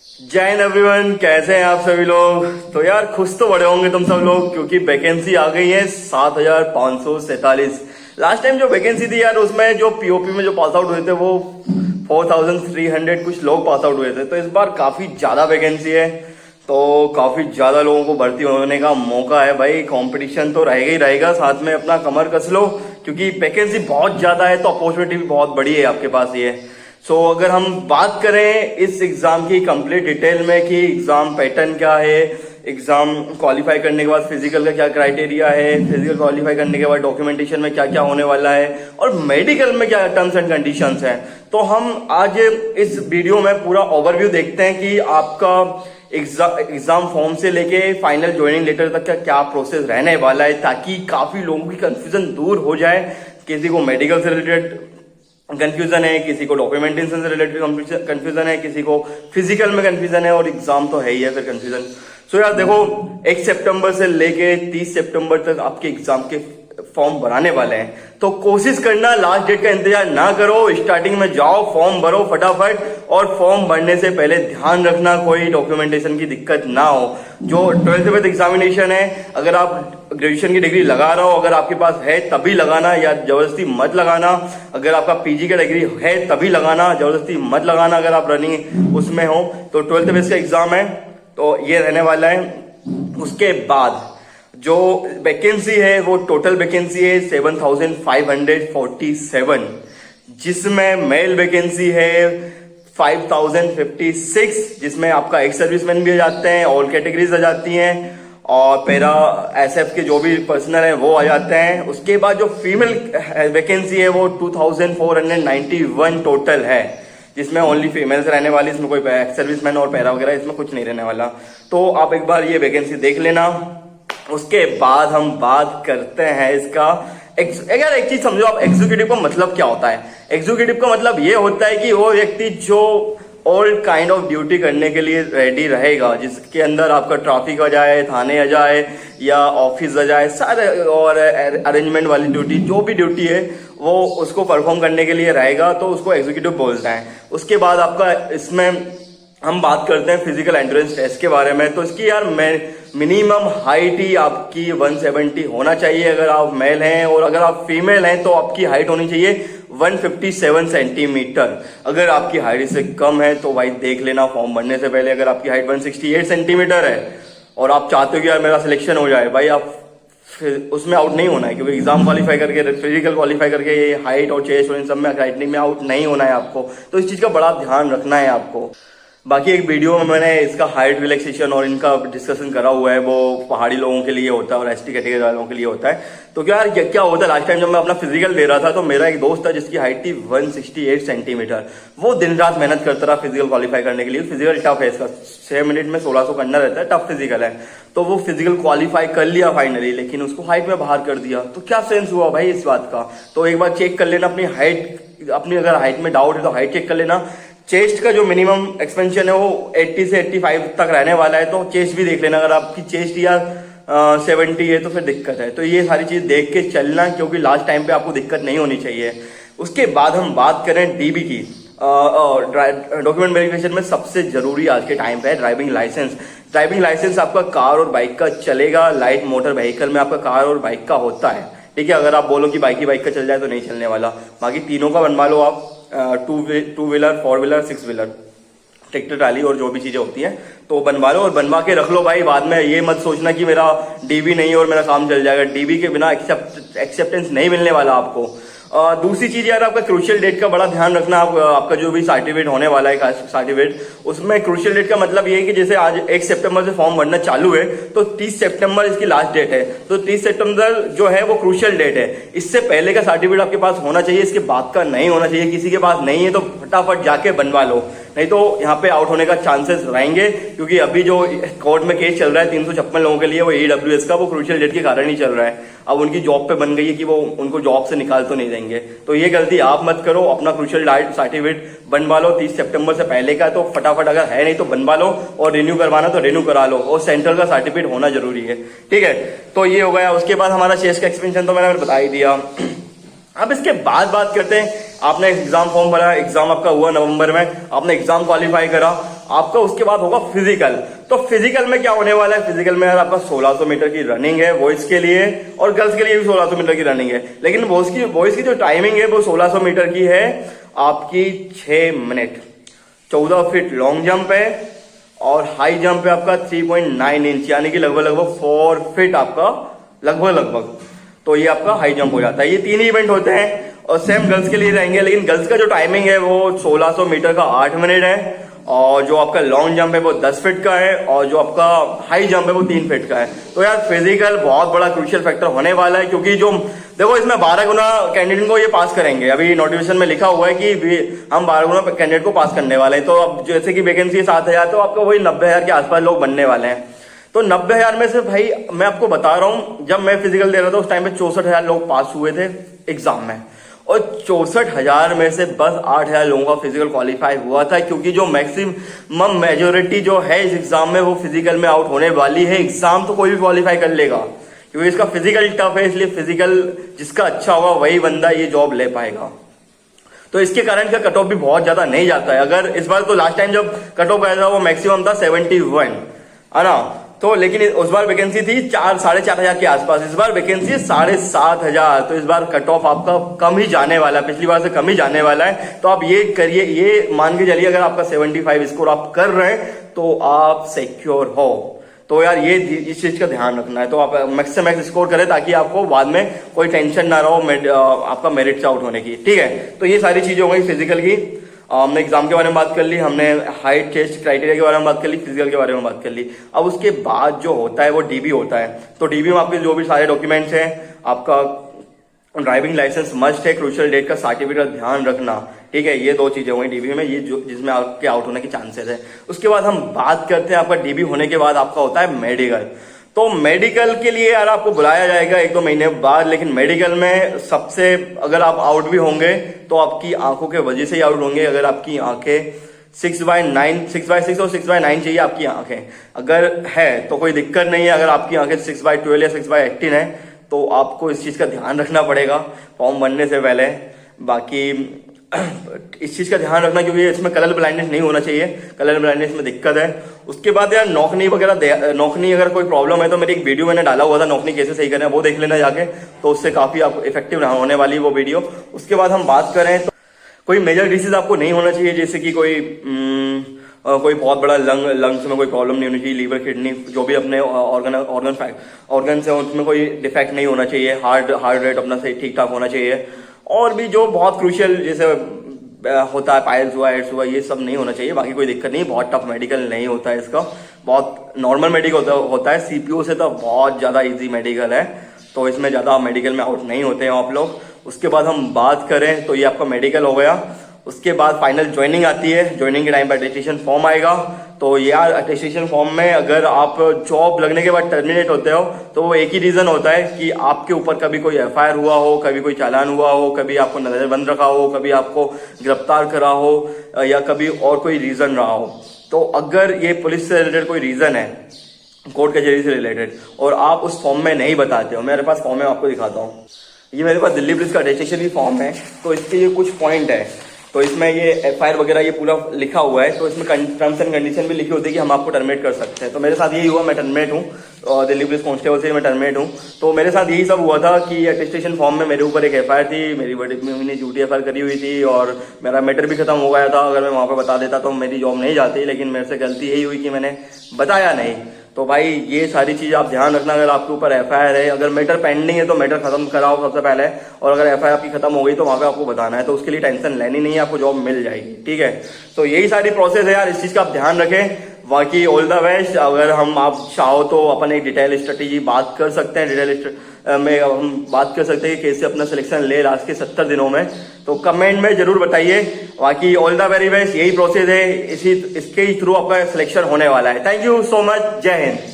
जय हिंद एवरीवन, कैसे हैं आप सभी लोग। तो यार खुश तो बड़े होंगे तुम सब लोग, क्योंकि वैकेंसी आ गई है 7,547। लास्ट टाइम जो वैकेंसी थी यार, उसमें जो पीओपी में जो पास आउट हुए थे वो 4,300 कुछ लोग पास आउट हुए थे। तो इस बार काफी ज्यादा वैकेंसी है, तो काफी ज्यादा लोगों को भर्ती होने का मौका है भाई। कंपटीशन तो रहेगा ही रहेगा, साथ में अपना कमर कस लो, क्योंकि वैकेंसी बहुत ज्यादा है तो अपॉर्चुनिटी भी बहुत बड़ी है आपके पास ये। अगर हम बात करें इस एग्जाम की कंप्लीट डिटेल में कि एग्जाम पैटर्न क्या है, एग्जाम क्वालिफाई करने के बाद फिजिकल का क्या क्राइटेरिया है, फिजिकल क्वालिफाई करने के बाद डॉक्यूमेंटेशन में क्या क्या होने वाला है, और मेडिकल में क्या टर्म्स एंड कंडीशंस हैं, तो हम आज इस वीडियो में पूरा ओवरव्यू देखते हैं कि आपका एग्जाम फॉर्म से लेके फाइनल ज्वाइनिंग लेटर तक का क्या प्रोसेस रहने वाला है, ताकि काफी लोगों की कंफ्यूजन दूर हो जाए। किसी को मेडिकल से रिलेटेड कंफ्यूजन है, किसी को डॉक्यूमेंटेशन से रिलेटेड कंफ्यूजन है, किसी को फिजिकल में कंफ्यूजन है, और एग्जाम तो है ही है फिर कंफ्यूजन। यार देखो, 1 सितंबर से लेके 30 सितंबर तक आपके एग्जाम के फॉर्म भराने वाले हैं, तो कोशिश करना लास्ट डेट का इंतजार ना करो, स्टार्टिंग में जाओ, फॉर्म भरो फटाफट। और फॉर्म भरने से पहले ध्यान रखना कोई डॉक्यूमेंटेशन की दिक्कत ना हो। जो 12th विद एग्जामिनेशन है, अगर आप ग्रेजुएशन की डिग्री लगा रहे हो, अगर आपके पास है तभी लगाना, या जबरदस्ती मत लगाना। अगर आपका पीजी का डिग्री है तभी लगाना, जबरदस्ती मत लगाना। अगर आप रनिंग उसमें हो तो 12th बेस का एग्जाम है, तो ये रहने वाला है। उसके बाद जो वैकेंसी है वो टोटल वैकेंसी है 7,547, जिसमें मेल वैकेंसी है 5,056, जिसमें आपका एक्स सर्विसमैन भी आ जाते हैं, ऑल कैटेगरीज आ जाती हैं, और पैरा एसएफ के जो भी पर्सनल है वो आ जाते हैं। उसके बाद जो फीमेल वैकेंसी है वो 2,491 टोटल है, जिसमें ओनली फीमेल्स रहने वाली, इसमें कोई एक्स सर्विसमैन और पैरा वगैरह इसमें कुछ नहीं रहने वाला। तो आप एक बार ये वैकेंसी देख लेना। उसके बाद हम बात करते हैं इसका अगर एक चीज समझो आप, एग्जीक्यूटिव का मतलब क्या होता है। एग्जीक्यूटिव का मतलब ये होता है कि वो व्यक्ति जो ऑल काइंड ऑफ ड्यूटी करने के लिए रेडी रहेगा, जिसके अंदर आपका ट्रैफिक आ जाए, थाने आ जाए, या ऑफिस आ जाए, सारे और अरेंजमेंट वाली ड्यूटी, जो भी ड्यूटी है वो उसको परफॉर्म करने के लिए रहेगा, तो उसको एग्जीक्यूटिव बोलते हैं। उसके बाद आपका इसमें हम बात करते हैं फिजिकल एंड्योरेंस टेस्ट के बारे में। तो इसकी यार मिनिमम हाइट ही आपकी 170 होना चाहिए अगर आप मेल हैं, और अगर आप फीमेल हैं तो आपकी हाइट होनी चाहिए 157 सेंटीमीटर। अगर आपकी हाइट इससे कम है तो भाई देख लेना फॉर्म भरने से पहले। अगर आपकी हाइट 168 सेंटीमीटर है और आप चाहते हो कि यार मेरा सिलेक्शन हो जाए, भाई आप उसमें आउट नहीं होना है, क्योंकि एग्जाम क्वालिफाई करके, फिजिकल क्वालिफाई करके ये हाइट और चेस्ट और इन सब में राइटिंग में आउट नहीं होना है आपको। तो इस चीज का बड़ा ध्यान रखना है आपको। बाकी एक वीडियो में मैंने इसका हाइट रिलैक्सेशन और इनका डिस्कशन करा हुआ है, वो पहाड़ी लोगों के लिए होता है और एसटी कैटेगरी वालों के लिए होता है। तो क्या यार क्या होता है, लास्ट टाइम जब मैं अपना फिजिकल दे रहा था तो मेरा एक दोस्त था जिसकी हाइट थी 168 सेंटीमीटर। वो दिन रात मेहनत करता रहा फिजिकल क्वालिफाई करने के लिए। फिजिकल टफ है इसका, 6 मिनट में 1600 करना रहता है, टफ फिजिकल है। तो वो फिजिकल क्वालिफाई कर लिया फाइनली, लेकिन उसको हाइट में बाहर कर दिया। तो क्या सेंस हुआ भाई इस बात का। तो एक बार चेक कर लेना अपनी हाइट, अपनी अगर हाइट में डाउट है तो हाइट चेक कर लेना। चेस्ट का जो मिनिमम एक्सपेंशन है वो 80 से 85 तक रहने वाला है, तो चेस्ट भी देख लेना। अगर आपकी चेस्ट या 70 है तो फिर दिक्कत है। तो ये सारी चीज देख के चलना, क्योंकि लास्ट टाइम पे आपको दिक्कत नहीं होनी चाहिए। उसके बाद हम बात करें डीबी की, डॉक्यूमेंट वेरिफिकेशन में सबसे जरूरी आज के टाइम पे है ड्राइविंग लाइसेंस। ड्राइविंग लाइसेंस आपका कार और बाइक का चलेगा, लाइट मोटर व्हीकल में आपका कार और बाइक का होता है, ठीक है। अगर आप बोलो कि बाइक ही बाइक का चल जाए तो नहीं चलने वाला। बाकी तीनों का बनवा लो आप, 2 wheeler, 4 wheeler, 6 wheeler, tractor trolley और जो भी चीजें होती हैं तो बनवा लो और बनवा के रख लो भाई। बाद में ये मत सोचना कि मेरा डीबी नहीं है और मेरा काम चल जाएगा। डीबी के बिना एक्सेप्टेंस नहीं मिलने वाला आपको। दूसरी चीज यार, आपका क्रूशियल डेट का बड़ा ध्यान रखना। आपका जो भी सर्टिफिकेट होने वाला है सर्टिफिकेट, उसमें क्रूशियल डेट का मतलब ये है कि जैसे आज 1 सितंबर से फॉर्म भरना चालू है तो 30 सितंबर इसकी लास्ट डेट है। तो 30 सितंबर जो है वो क्रूशियल डेट है। इससे पहले का सर्टिफिकेट आपके पास होना चाहिए, इसके बाद का नहीं होना चाहिए। किसी के पास नहीं है तो फटाफट जाके बनवा लो, नहीं तो यहाँ पे आउट होने का चांसेस रहेंगे। क्योंकि अभी जो कोर्ट में केस चल रहा है 356 लोगों के लिए, वो EWS का, वो क्रूशियल डेट के कारण ही चल रहा है। अब उनकी जॉब पे बन गई है कि वो उनको जॉब से निकाल तो नहीं देंगे। तो ये गलती आप मत करो, अपना क्रूशियल सर्टिफिकेट बनवा लो 30 सितंबर से पहले का, तो फटाफट, अगर है नहीं तो बनवा लो, और रिन्यू करवाना तो रिन्यू करा लो, और सेंट्रल का सर्टिफिकेट होना जरूरी है, ठीक है। तो ये हो गया। उसके बाद हमारा चेस्ट का एक्सपेंशन तो मैंने बता ही दिया। अब इसके बाद बात करते हैं आपने एग्जाम फॉर्म भरा, एग्जाम आपका हुआ नवंबर में, आपने एग्जाम क्वालिफाई करा, आपका उसके बाद होगा फिजिकल। तो फिजिकल में क्या होने वाला है, फिजिकल में यार आपका 1600 मीटर की रनिंग है बॉयज के लिए, और गर्ल्स के लिए भी 1600 मीटर की रनिंग है। लेकिन बॉयज की जो टाइमिंग है वो 1600 मीटर की है आपकी 6 मिनट। 14 फीट लॉन्ग जंप है और हाई जंप है आपका 3.9 इंच, यानी कि लगभग 4 फीट आपका लगभग। तो ये आपका हाई जंप हो जाता है। ये 3 इवेंट होते हैं और सेम गर्ल्स के लिए रहेंगे। लेकिन गर्ल्स का जो टाइमिंग है वो 1600 मीटर का 8 मिनट है, और जो आपका लॉन्ग जंप है वो 10 फीट का है, और जो आपका हाई जंप है वो 3 फीट का है। तो यार फिजिकल बहुत बड़ा क्रूशियल फैक्टर होने वाला है, क्योंकि जो देखो इसमें 12 गुना कैंडिडेट को ये पास करेंगे। अभी नोटिफिकेशन में लिखा हुआ है कि हम 12 गुना कैंडिडेट को पास करने वाले हैं। तो अब जैसे कि वैकेंसी है 7000, तो आपको वही 90,000 के आसपास लोग बनने वाले हैं। तो 90,000 में से भाई मैं आपको बता रहा हूं, जब मैं फिजिकल दे रहा था उस टाइम पे 64,000 लोग पास हुए थे एग्जाम में, और 64,000 में से बस 8,000 लोगों का फिजिकल क्वालिफाई हुआ था। क्योंकि जो मैक्सिमम मेजोरिटी जो है इस एग्जाम में वो फिजिकल में आउट होने वाली है। एग्जाम तो कोई भी क्वालिफाई कर लेगा, क्योंकि इसका फिजिकल टफ है, इसलिए फिजिकल जिसका अच्छा होगा वही बंदा ये जॉब ले पाएगा। तो इसके कारण का कट ऑफ भी बहुत ज्यादा नहीं जाता है। अगर इस बार तो लास्ट टाइम जब कट ऑफ आया था वो मैक्सिमम था 71, है ना। तो लेकिन उस बार वैकेंसी थी 4,500 के आसपास, इस बार वैकेंसी है 7,500। तो इस बार कट ऑफ आपका कम ही जाने वाला है, पिछली बार से कम ही जाने वाला है। तो आप ये करिए, ये मान के चलिए अगर आपका 75 स्कोर आप कर रहे हैं तो आप सिक्योर हो। तो यार ये इस चीज का ध्यान रखना है। तो आप मैक्स से मैक्स स्कोर करें ताकि आपको बाद में कोई टेंशन ना रहो आपका मेरिट से आउट होने की, ठीक है। तो ये सारी चीजें हो गई फिजिकल की। हमने एग्जाम के बारे में बात कर ली, हमने हाइट टेस्ट क्राइटेरिया के बारे में बात कर ली, फिजिकल के बारे में बात कर ली। अब उसके बाद जो होता है वो डीबी होता है। तो डीबी में आपके जो भी सारे डॉक्यूमेंट्स हैं, आपका ड्राइविंग लाइसेंस मस्ट है, क्रूशियल डेट का सर्टिफिकेट ध्यान रखना, ठीक है। ये 2 चीजें हुई डीबी में, ये जो जिसमें आपके आउट होने के चांसेस है। उसके बाद हम बात करते हैं आपका डीबी होने के बाद आपका होता है मेडिकल। तो मेडिकल के लिए यार आपको बुलाया जाएगा 1-2 महीने बाद। लेकिन मेडिकल में सबसे अगर आप आउट भी होंगे तो आपकी आंखों के वजह से ही आउट होंगे। अगर आपकी आंखें 6/9 और 6/9 चाहिए आपकी आंखें अगर है तो कोई दिक्कत नहीं है। अगर आपकी आंखें 6/12 या 6/18 है तो आपको इस चीज का ध्यान रखना पड़ेगा फॉर्म भरने से पहले। बाकी इस चीज का ध्यान रखना, क्योंकि इसमें कलर ब्लाइंडनेस नहीं होना चाहिए, कलर ब्लाइंडनेस में दिक्कत है। उसके बाद यार नौकनी वगैरह, नौकनी अगर कोई प्रॉब्लम है तो मेरी एक वीडियो मैंने डाला हुआ था नौकनी कैसे सही करना है, वो देख लेना जाके, तो उससे काफी आप इफेक्टिव होने वाली वो वीडियो। उसके बाद हम बात करें तो कोई मेजर डिसीज आपको नहीं होना चाहिए, जैसे कि कोई बहुत बड़ा लंग्स में कोई प्रॉब्लम नहीं होनी चाहिए, लीवर किडनी जो भी अपने ऑर्गन है उसमें कोई डिफेक्ट नहीं होना चाहिए, हार्ट रेट अपना सही ठीक ठाक होना चाहिए। और भी जो बहुत क्रूशियल जैसे होता है पायल्स हुआ, एड्स हुआ, ये सब नहीं होना चाहिए। बाकी कोई दिक्कत नहीं, बहुत टफ मेडिकल नहीं होता है इसका, बहुत नॉर्मल मेडिकल होता है। सीपीयू से तो बहुत ज्यादा इजी मेडिकल है, तो इसमें ज्यादा मेडिकल में आउट नहीं होते हैं आप लोग। उसके बाद हम बात करें तो ये आपका मेडिकल हो गया। उसके बाद फाइनल ज्वाइनिंग आती है। ज्वाइनिंग के टाइम पर अटेस्टेशन फॉर्म आएगा। तो यार अटेस्टेशन फॉर्म में अगर आप जॉब लगने के बाद टर्मिनेट होते हो तो वो एक ही रीजन होता है कि आपके ऊपर कभी कोई एफआईआर हुआ हो, कभी कोई चालान हुआ हो, कभी आपको नजरबंद रखा हो, कभी आपको गिरफ्तार करा हो, या कभी और कोई रीजन रहा हो। तो अगर ये पुलिस से रिलेटेड कोई रीजन है, कोर्ट कचहरी से रिलेटेड, और आप उस फॉर्म में नहीं बताते हो, मेरे पास फॉर्म है आपको दिखाता हूँ। ये मेरे पास दिल्ली पुलिस का अटेस्टेशन की फॉर्म है। तो इसके ये कुछ पॉइंट है, तो इसमें ये एफआईआर वगैरह ये पूरा लिखा हुआ है। तो इसमें टर्म्स एंड कंडीशन भी लिखी होती है कि हम आपको टर्मिनेट कर सकते हैं। तो मेरे साथ यही हुआ, मैं टर्मिनेट हूँ और दिल्ली पुलिस कांस्टेबल से मैं टर्मिनेट हूँ। तो मेरे साथ यही सब हुआ था कि अटेस्टेशन फॉर्म में मेरे ऊपर एक एफआईआर थी, मेरी बड़ी मम्मी ने झूठी एफआईआर करी हुई थी और मेरा मैटर भी खत्म हो गया था। अगर मैं वहां पर बता देता तो मेरी जॉब नहीं जाती, लेकिन मेरे से गलती यही हुई कि मैंने बताया नहीं। तो भाई ये सारी चीज आप ध्यान रखना। अगर आपके ऊपर एफआईआर है, अगर मैटर पेंडिंग है तो मैटर खत्म कराओ सबसे पहले, और अगर एफआईआर आपकी खत्म हो गई तो वहां पे आपको बताना है। तो उसके लिए टेंशन लेनी नहीं है, आपको जॉब मिल जाएगी, ठीक है। तो यही सारी प्रोसेस है यार, इस चीज का आप ध्यान रखें। बाकी ऑल द बेस्ट। अगर हम आप चाहो तो अपन एक डिटेल स्ट्रेटेजी बात कर सकते हैं, डिटेल में हम बात कर सकते हैं कि कैसे अपना सिलेक्शन ले लास्ट के 70 दिनों में। तो कमेंट में जरूर बताइए। बाकी ऑल द वेरी बेस्ट। यही प्रोसेस है, इसके ही थ्रू आपका सिलेक्शन होने वाला है। Thank you so much. जय हिंद।